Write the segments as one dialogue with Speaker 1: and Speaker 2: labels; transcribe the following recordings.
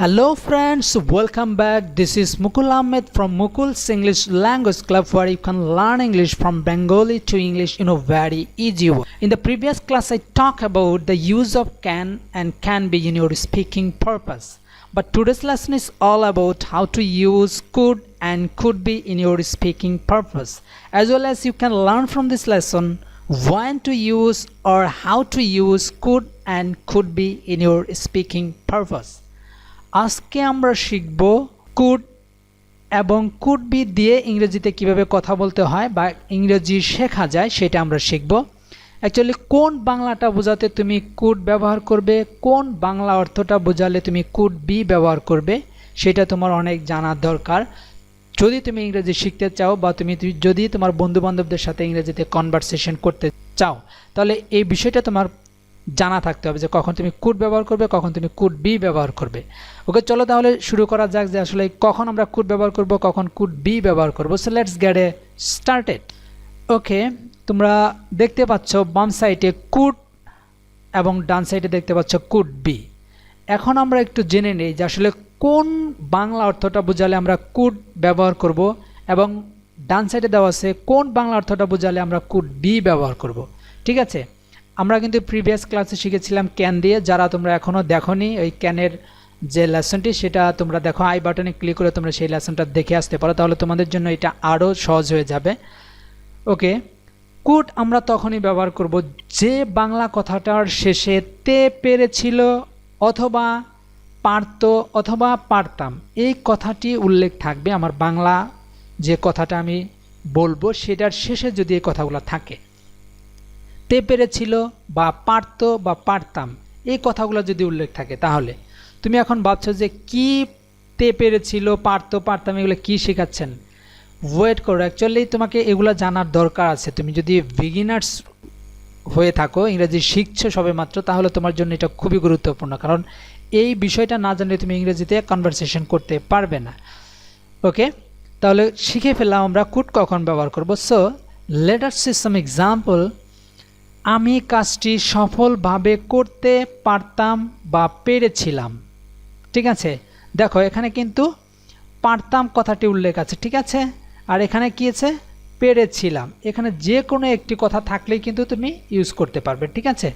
Speaker 1: Hello friends, welcome back. This is Mukul Ahmed from Mukul's English Language Club, where you can learn English from Bengali to English in a very easy way. In the previous class I talked about the use of can and can be in your speaking purpose. But today's lesson is all about how to use could and could be in your speaking purpose. As well as you can learn from this lesson when to use or how to use could and could be in your speaking purpose. আজকে আমরা শিখব could এবং could be দিয়ে ইংরেজিতে কিভাবে কথা বলতে হয় বা ইংরেজি শেখা যায় সেটা আমরা শিখব। অ্যাকচুয়ালি কোন বাংলাটা বোঝাতে তুমি কুড ব্যবহার করবে, কোন বাংলা অর্থটা বোঝালে তুমি কুড বি ব্যবহার করবে, সেটা তোমার অনেক জানার দরকার যদি তুমি ইংরেজি শিখতে চাও বা তুমি যদি তোমার বন্ধুবান্ধবদের সাথে ইংরেজিতে কনভারসেশন করতে চাও, তাহলে এই বিষয়টা তোমার জানা থাকতে হবে যে কখন তুমি কুড ব্যবহার করবে, কখন তুমি কুড বি ব্যবহার করবে। ওকে, চলো তাহলে শুরু করা যাক যে আসলে কখন আমরা কুড ব্যবহার করব, কখন কুড বি ব্যবহার করব। So let's get a started. Okay, তোমরা দেখতে পাচ্ছ বাম সাইডে কুড এবং ডান সাইডে দেখতে পাচ্ছ কুড বি। এখন আমরা একটু জেনে নিই যে আসলে কোন বাংলা অর্থটা বোঝালে আমরা কুড ব্যবহার করব এবং ডান সাইডে দেওয়া আছে কোন বাংলা অর্থটা বোঝালে আমরা কুড বি ব্যবহার করব। ঠিক আছে, আমরা কিন্তু প্রিভিয়াস ক্লাসে শিখেছিলাম ক্যান দিয়ে। যারা তোমরা এখনও দেখোনি ওই ক্যানের যে লেসনটি সেটা তোমরা দেখো, আই বাটনে ক্লিক করে তোমরা সেই লেসনটা দেখে আসতে পারো, তাহলে তোমাদের জন্য এটা আরও সহজ হয়ে যাবে। ওকে, কুড আমরা তখনই ব্যবহার করব যে বাংলা কথাটার শেষে তে পেরেছিল অথবা পারত অথবা পারতাম এই কথাটি উল্লেখ থাকবে। আমার বাংলা যে কথাটা আমি বলবো সেটার শেষে যদি এই কথাগুলো থাকে, তে পেরেছিল বা পারত বা পারতাম এই কথাগুলো যদি উল্লেখ থাকে, তাহলে তুমি এখন ভাবছো যে কি তে পেরেছিল, পারত, পারতাম এগুলো কি শেখাচ্ছেন। ওয়েট করো, অ্যাকচুয়ালি তোমাকে এগুলো জানার দরকার আছে। তুমি যদি বিগিনার্স হয়ে থাকো, ইংরেজি শিখছো সবেমাত্র, তাহলে তোমার জন্য এটা খুবই গুরুত্বপূর্ণ, কারণ এই বিষয়টা না জানলে তুমি ইংরেজিতে কনভারসেশন করতে পারবে না। ওকে, তাহলে শিখে ফেললাম আমরা কুড কখন ব্যবহার করব। So let us see some example. আমি কাজটি সফলভাবে করতে পারতাম বা পেরেছিলাম। ঠিক আছে, দেখো এখানে কিন্তু পারতাম কথাটি উল্লেখ আছে, ঠিক আছে, আর এখানে কি আছে, পেরেছিলাম। এখানে যে কোনো একটি কথা থাকলেই কিন্তু তুমি ইউজ করতে পারবে। ঠিক আছে,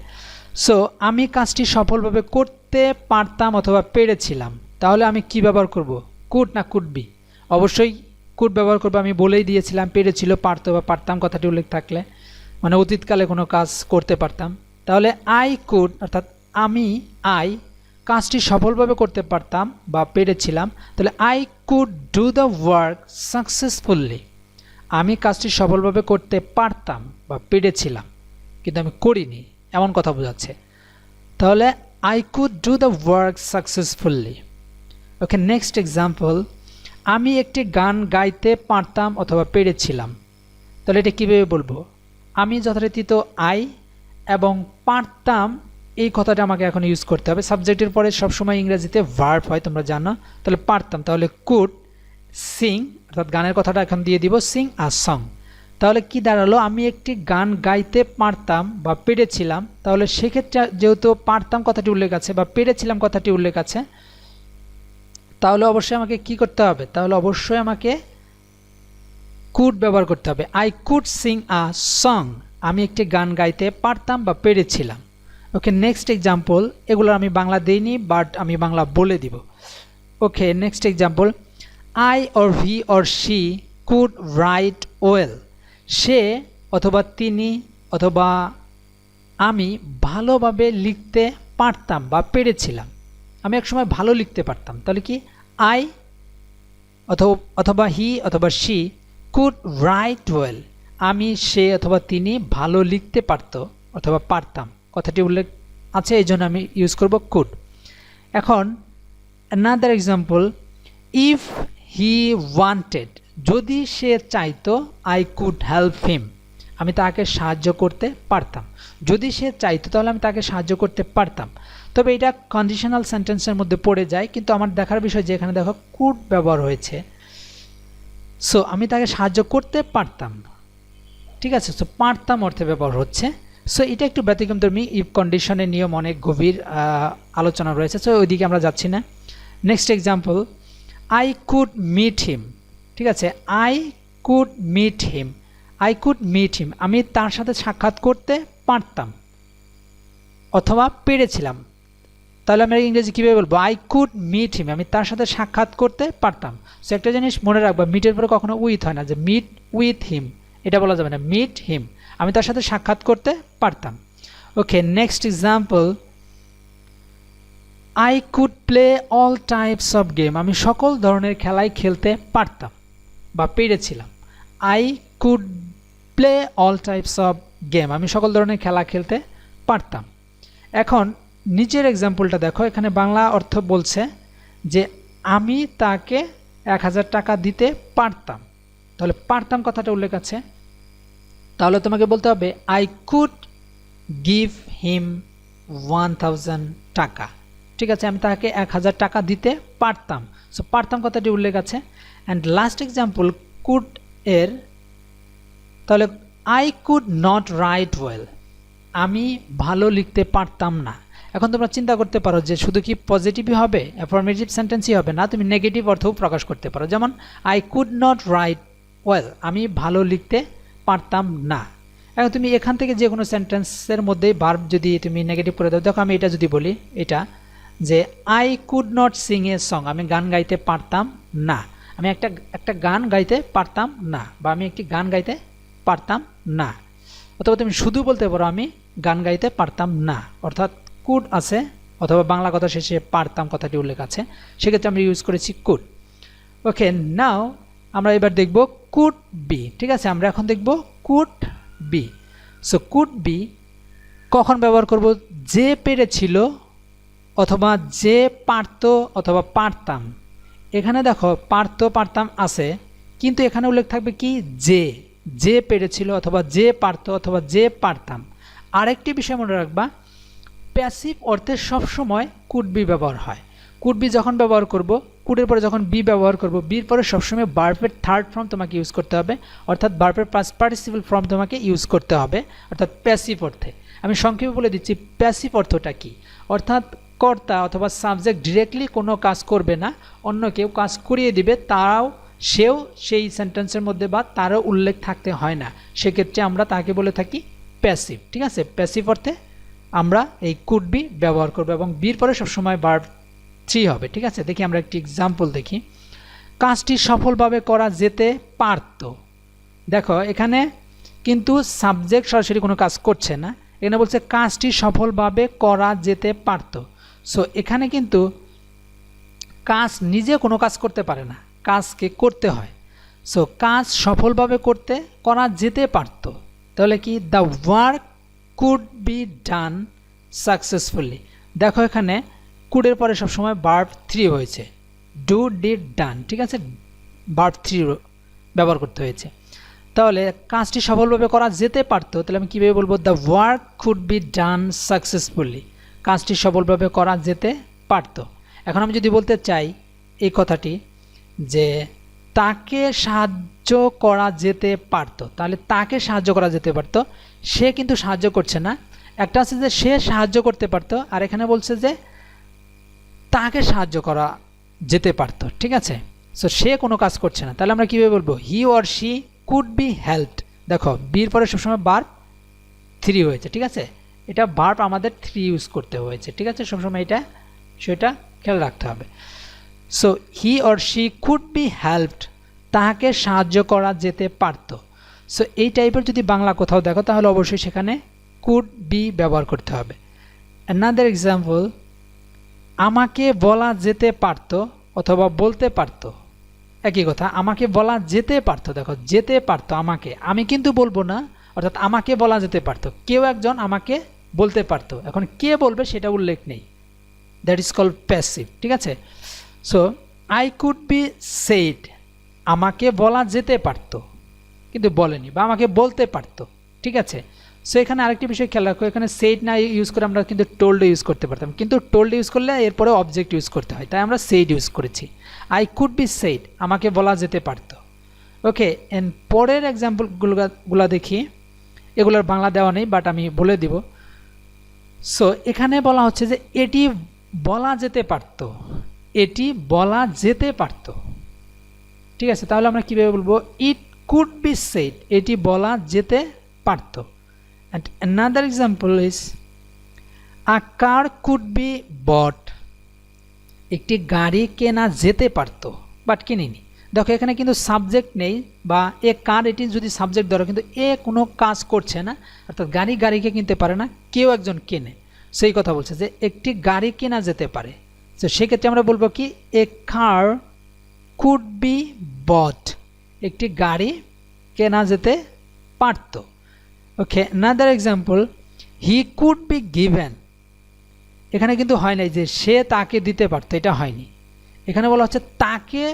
Speaker 1: সো আমি কাজটি সফলভাবে করতে পারতাম অথবা পেরেছিলাম, তাহলে আমি কি ব্যবহার করব, কুড না কুড বি? অবশ্যই কুড ব্যবহার করবো। আমি বলেই দিয়েছিলাম পেরেছিল, পারতো বা পারতাম কথাটি উল্লেখ থাকলে, মানে অতীতকালে কোনো কাজ করতে পারতাম। তাহলে আই কুড, অর্থাৎ আই কাজটি সফলভাবে করতে পারতাম বা পেরেছিলাম, তাহলে I could do the work successfully. আমি কাজটি সফলভাবে করতে পারতাম বা পেরেছিলাম কিন্তু আমি করিনি, এমন কথা বোঝাচ্ছে। তাহলে I could do the work successfully. Okay, next example. আমি একটি গান গাইতে পারতাম অথবা পেরেছিলাম, তাহলে এটা কীভাবে বলবো? আমি যথারীতি আই এবং পারতাম এই কথাটা আমাকে এখন ইউজ করতে হবে। সাবজেক্টের পরে সবসময় ইংরেজিতে ভার্ব হয়, তোমরা জানো। তাহলে পারতাম, তাহলে কুড সিং, অর্থাৎ গানের কথাটা এখন দিয়ে দিব, সিং আ সং। তাহলে কি দাঁড়ালো, আমি একটি গান গাইতে পারতাম বা পেরেছিলাম। তাহলে সেক্ষেত্রে যেহেতু পারতাম কথাটি উল্লেখ আছে বা পেরেছিলাম কথাটি উল্লেখ আছে, তাহলে অবশ্যই আমাকে কি করতে হবে, তাহলে অবশ্যই আমাকে কুড ব্যবহার করতে হবে। I could sing a song, আমি একটি গান গাইতে পারতাম বা পেরেছিলাম। Okay, next example. এগুলো আমি বাংলা দিইনি, বাট আমি বাংলা বলে দিব। Okay, next example. I or he or she could write well. সে অথবা তিনি অথবা আমি ভালোভাবে লিখতে পারতাম বা পেরেছিলাম। আমি একসময় ভালো লিখতে পারতাম, তাহলে কি আই অথবা হি অথবা শি কুড রাইট ওয়েল। আমি, সে অথবা তিনি ভালো লিখতে পারত অথবা পারতাম কথাটি উল্লেখ আছে, এই জন্য আমি ইউজ করব কুড। এখন another example. If he wanted, যদি সে চাইতো, আই কুড হেল্প হিম, আমি তাকে সাহায্য করতে পারতাম। যদি সে চাইতো তাহলে আমি তাকে সাহায্য করতে পারতাম। তবে এটা কন্ডিশনাল সেন্টেন্সের মধ্যে পড়ে যায়, কিন্তু আমার দেখার বিষয় যে এখানে দেখো কুড ব্যবহার হয়েছে। সো আমি তাকে সাহায্য করতে পারতাম, ঠিক আছে। সো পারতাম অর্থে ব্যবহার হচ্ছে। সো এটা একটু ব্যতিক্রমধর্মী, ইফ কন্ডিশনের নিয়ম অনেক গভীর আলোচনা রয়েছে, সো ওইদিকে আমরা যাচ্ছি না। Next example, I could meet him. ঠিক আছে, I could meet him, I could meet him, আমি তার সাথে সাক্ষাৎ করতে পারতাম অথবা পেরেছিলাম। তাহলে আমরা ইংরেজি কীভাবে বলবো? আই কুড মিট হিম, আমি তার সাথে সাক্ষাৎ করতে পারতাম। সো একটা জিনিস মনে রাখবা, মিটের পরে কখনো উইথ হয় না, যে মিট উইথ হিম এটা বলা যাবে না, মিট হিম, আমি তার সাথে সাক্ষাৎ করতে পারতাম। Okay, next example, I could play all types of game, আমি সকল ধরনের খেলাই খেলতে পারতাম বা পেরেছিলাম। I could play all types of game, আমি সকল ধরনের খেলা খেলতে পারতাম। এখন নিচের এক্সাম্পলটা দেখো, এখানে বাংলা অর্থ বলছে যে আমি তাকে 1000 টাকা দিতে পারতাম। তাহলে পারতাম কথাটা উল্লেখ আছে, তাহলে তোমাকে বলতে হবে আই কুড গিভ হিম 1000 টাকা। ঠিক আছে, আমি তাকে 1000 টাকা দিতে পারতাম। সো পারতাম কথাটি উল্লেখ আছে। অ্যান্ড লাস্ট এক্সাম্পল, কুড এর, তাহলে I could not right well, আমি ভালো লিখতে পারতাম না। এখন তোমরা চিন্তা করতে পারো যে শুধু কি পজিটিভই হবে, অ্যাফার্মেটিভ সেন্টেন্সই হবে না, তুমি নেগেটিভ অর্থও প্রকাশ করতে পারো। যেমন I could not right well, আমি ভালো লিখতে পারতাম না। এখন তুমি এখান থেকে যে কোনো সেন্টেন্সের মধ্যেই ভার্ব যদি তুমি নেগেটিভ করে দাও, দেখো আমি এটা যদি বলি, এটা যে I could not sing a song, আমি গান গাইতে পারতাম না, আমি একটা গান গাইতে পারতাম না, বা আমি একটি গান গাইতে পারতাম না। অথবা তুমি শুধু বলতে পারো আমি গান গাইতে পারতাম না, অর্থাৎ কুড আছে অথবা বাংলা কথা শেষে পারতাম কথাটি উল্লেখ আছে, সেক্ষেত্রে আমরা ইউজ করেছি কুড। ওকে, নাও আমরা এবার দেখব কুড বি। ঠিক আছে, আমরা এখন দেখব could be. So could be কখন ব্যবহার করব? যে পেরেছিল অথবা যে পারত অথবা পারতাম। এখানে দেখো পারত পারতাম আছে, কিন্তু এখানে উল্লেখ থাকবে কি? যে পেরেছিল অথবা যে পারত অথবা যে পারতাম। আরেকটি বিষয় মনে রাখবা, প্যাসিভ অর্থে সবসময় কুড বি ব্যবহার হয়। কুড বি যখন ব্যবহার করব, কুডের পরে যখন বি ব্যবহার করব, বির পরে সবসময় ভার্বের থার্ড ফর্ম তোমাকে ইউজ করতে হবে, অর্থাৎ ভার্বের পাস্ট পার্টিসিপল ফর্ম তোমাকে ইউজ করতে হবে, অর্থাৎ প্যাসিভ অর্থে। আমি সংক্ষেপে বলে দিচ্ছি প্যাসিভ অর্থটা কি। অর্থাৎ কর্তা অথবা সাবজেক্ট ডিরেক্টলি কোনো কাজ করবে না, অন্য কেউ কাজ করিয়ে দিবে, সেও সেই সেন্টেন্সের মধ্যে বা তারও উল্লেখ থাকতে হয় না, সেক্ষেত্রে আমরা তাকে বলে থাকি প্যাসিভ। ঠিক আছে, প্যাসিভ অর্থে আমরা এই কুড বি ব্যবহার করব এবং বির পরে সবসময় ভার্ব 3 হবে। ঠিক আছে, দেখি আমরা একটি এক্সাম্পল দেখি। কাজটি সফলভাবে করা যেতে পারত। দেখো এখানে কিন্তু সাবজেক্ট সরাসরি কোনো কাজ করছে না, এখানে বলছে কাজটি সফলভাবে করা যেতে পারত। সো এখানে কিন্তু কাজ নিজে কোনো কাজ করতে পারে না, কাজকে করতে হয়। সো কাজ সফলভাবে করা যেতে পারত, তাহলে কি? The work could be done successfully. দেখো এখানে কুডের পরে সবসময় ভার্ব 3 হয়েছে, ডু ডিড ডান। ঠিক আছে, ভার্ব 3 ব্যবহার করতে হয়েছে। তাহলে কাজটি সফলভাবে করা যেতে পারত, তাহলে আমি কীভাবে বলবো? The work could be done successfully, কাজটি সফলভাবে করা যেতে পারত। এখন আমি যদি বলতে চাই এই কথাটি যে তাকে সাহায্য করা যেতে পারত, তাহলে তাকে সাহায্য করা যেতে পারত, সে কিন্তু সাহায্য করছে না। একটা আছে যে সে সাহায্য করতে পারত, আর এখানে বলছে যে তাকে সাহায্য করা যেতে পারত। ঠিক আছে, সো সে কোনো কাজ করছে না, তাহলে আমরা কীভাবে বলবো? হি or she could be helped. দেখো বির পরে সবসময় ভার্ব 3 হয়েছে। ঠিক আছে, এটা ভার্ব আমাদের 3 ইউজ করতে হয়েছে। ঠিক আছে, সবসময় সেটা খেয়াল রাখতে হবে। So he or she could be helped, তাহাকে সাহায্য করা যেতে পারত। সো এই টাইপের যদি বাংলা কোথাও দেখো তাহলে অবশ্যই সেখানে কুড বি ব্যবহার করতে হবে। অ্যানাদার এক্সাম্পল, আমাকে বলা যেতে পারত অথবা বলতে পারত, একই কথা, আমাকে বলা যেতে পারত। দেখো যেতে পারত আমাকে, আমি কিন্তু বলবো না, অর্থাৎ আমাকে বলা যেতে পারত, কেউ একজন আমাকে বলতে পারত, এখন কে বলবে সেটা উল্লেখ নেই, দ্যাট ইজ কল্ড প্যাসিভ। ঠিক আছে, so I could be said, আমাকে বলা যেতে পারত কিন্তু বলেনি, বা আমাকে বলতে পারত। ঠিক আছে, সো এখানে আরেকটি বিষয় খেয়াল রাখো, এখানে সেইড না ইউজ করে আমরা কিন্তু টোল্ড ইউজ করতে পারতাম, কিন্তু টোল্ড ইউজ করলে এরপরে অবজেক্ট ইউজ করতে হয়, তাই আমরা সেইড ইউজ করেছি। আই কুড বি সেইড, আমাকে বলা যেতে পারত। ওকে, এন্ড পরের এক্সাম্পলগুলো দেখি, এগুলোর বাংলা দেওয়া নেই বাট আমি বলে দিব। সো এখানে বলা হচ্ছে যে এটি বলা যেতে পারত, এটি বলা যেতে পারত। ঠিক আছে, তাহলে আমরা কিভাবে বলবো? ইট কুড বি সেড, এটি বলা যেতে পারত। And another example is a car could be bought, একটি গাড়ি কেনা যেতে পারত বাট কিনিনি। দেখো এখানে কিন্তু সাবজেক্ট নেই, বা এ কার এটি যদি সাবজেক্ট ধরো, কিন্তু এ কোনো কাজ করছে না, অর্থাৎ গাড়িকে কিনতে পারে না, কেউ একজন কেনে, সেই কথা বলছে যে একটি গাড়ি কেনা যেতে পারে। তো সেক্ষেত্রে আমরা বলবো কি এ কার কুড বি বট, একটি গাড়ি কেনা যেতে পারত। Okay, another example he could be given, এখানে কিন্তু হয় নাই যে সে তাকে দিতে পারতো, এটা হয়নি। এখানে বলা হচ্ছে তাকে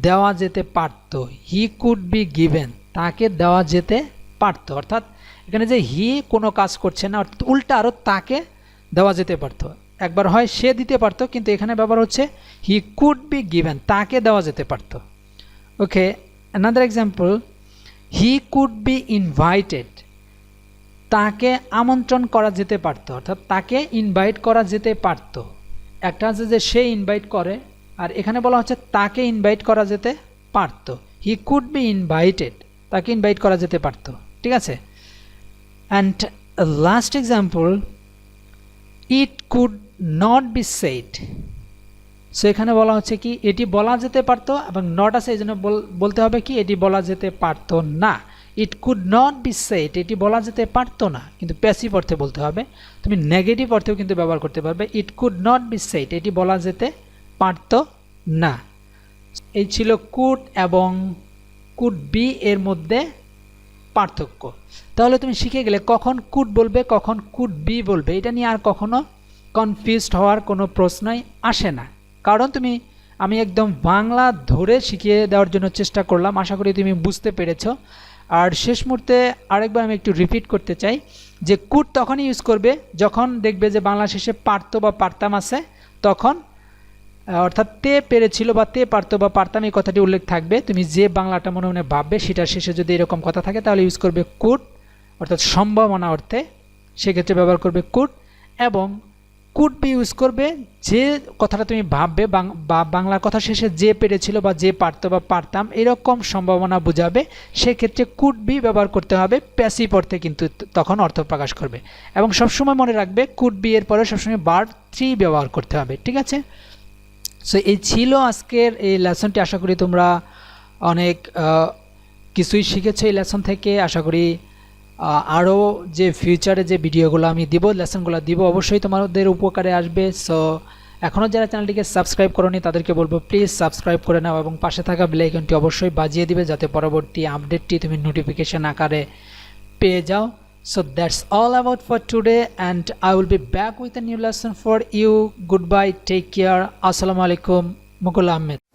Speaker 1: দেওয়া যেতে পারত, হি কুড বি গিভেন, তাকে দেওয়া যেতে পারত। অর্থাৎ এখানে যে হি কোনো কাজ করছে না, অর্থাৎ উল্টা আরও তাকে দেওয়া যেতে পারত। একবার হয় সে দিতে পারতো, কিন্তু এখানে ব্যবহার হচ্ছে হি কুড বি গিভেন, তাকে দেওয়া যেতে পারত। Okay, another example he could be invited, তাকে আমন্ত্রণ করা যেতে পারত, অর্থাৎ তাকে ইনভাইট করা যেতে পারত। একটা আছে যে সে ইনভাইট করে, আর এখানে বলা হচ্ছে তাকে ইনভাইট করা যেতে পারত, হি কুড বি ইনভাইটেড, তাকে ইনভাইট করা যেতে পারত। ঠিক আছে, and last example it could not be shed, so এখানে বলা হচ্ছে কি এটি বলা যেতে পারতো, এবং নট আছে এই জন্য বলতে হবে কি এটি বলা যেতে পারতো না। It could not be shed, এটি বলা যেতে পারতো না, কিন্তু প্যাসিভ অর্থে বলতে হবে। তুমি নেগেটিভ অর্থেও কিন্তু ব্যবহার করতে পারবে, it could not be shed, এটি বলা যেতে পারতো না। এই ছিল কুড এবং কুড বি এর মধ্যে পার্থক্য। তাহলে তুমি শিখে গেলে কখন কুড বলবে, কখন কুড বি বলবে, এটা নিয়ে আর কখনো কনফিউজড হওয়ার কোনো প্রশ্নই আসে না। কারণ আমি একদম বাংলা ধরে শিখিয়ে দেওয়ার জন্য চেষ্টা করলাম, আশা করি তুমি বুঝতে পেরেছো। আর শেষ মুহূর্তে আরেকবার আমি একটু রিপিট করতে চাই যে কুড তখনই ইউজ করবে যখন দেখবে যে বাংলা শেষে পারতো বা পারতাম আছে, তখন অর্থাৎ তে পেরেছিল বা তে পারতো বা পারতাম এই কথাটি উল্লেখ থাকবে। তুমি যে বাংলাটা মনে মনে ভাববে সেটার শেষে যদি এরকম কথা থাকে তাহলে ইউজ করবে কুড, অর্থাৎ সম্ভাবনা অর্থে, সেক্ষেত্রে ব্যবহার করবে কুড। এবং কুড বি ইউজ করবে যে কথাটা তুমি ভাববে বা বাংলার কথা শেষে যে পেরেছিল বা যে পারতো বা পারতাম এরকম সম্ভাবনা বোঝাবে, সেক্ষেত্রে কুড বি ব্যবহার করতে হবে প্যাসিভ অর্থে, কিন্তু তখন অর্থ প্রকাশ করবে। এবং সবসময় মনে রাখবে কুড বি এর পরে সবসময় ভার্ব থ্রি ব্যবহার করতে হবে। ঠিক আছে, সো এই ছিল আজকের এই লেসনটি। আশা করি তোমরা অনেক কিছুই শিখেছো এই লেসন থেকে। আশা করি আরও যে ফিউচারে যে ভিডিওগুলো আমি দিব, লেসনগুলো দিব, অবশ্যই তোমাদের উপকারে আসবে। সো এখনও যারা চ্যানেলটিকে সাবস্ক্রাইব করোনি তাদেরকে বলবো প্লিজ সাবস্ক্রাইব করে নাও, এবং পাশে থাকা বেল আইকনটি অবশ্যই বাজিয়ে দিবে যাতে পরবর্তী আপডেটটি তুমি নোটিফিকেশন আকারে পেয়ে যাও। So that's all about for today, and I will be back with a new lesson for you. Goodbye, take care. Assalamu alaikum. Mukul Ahmed.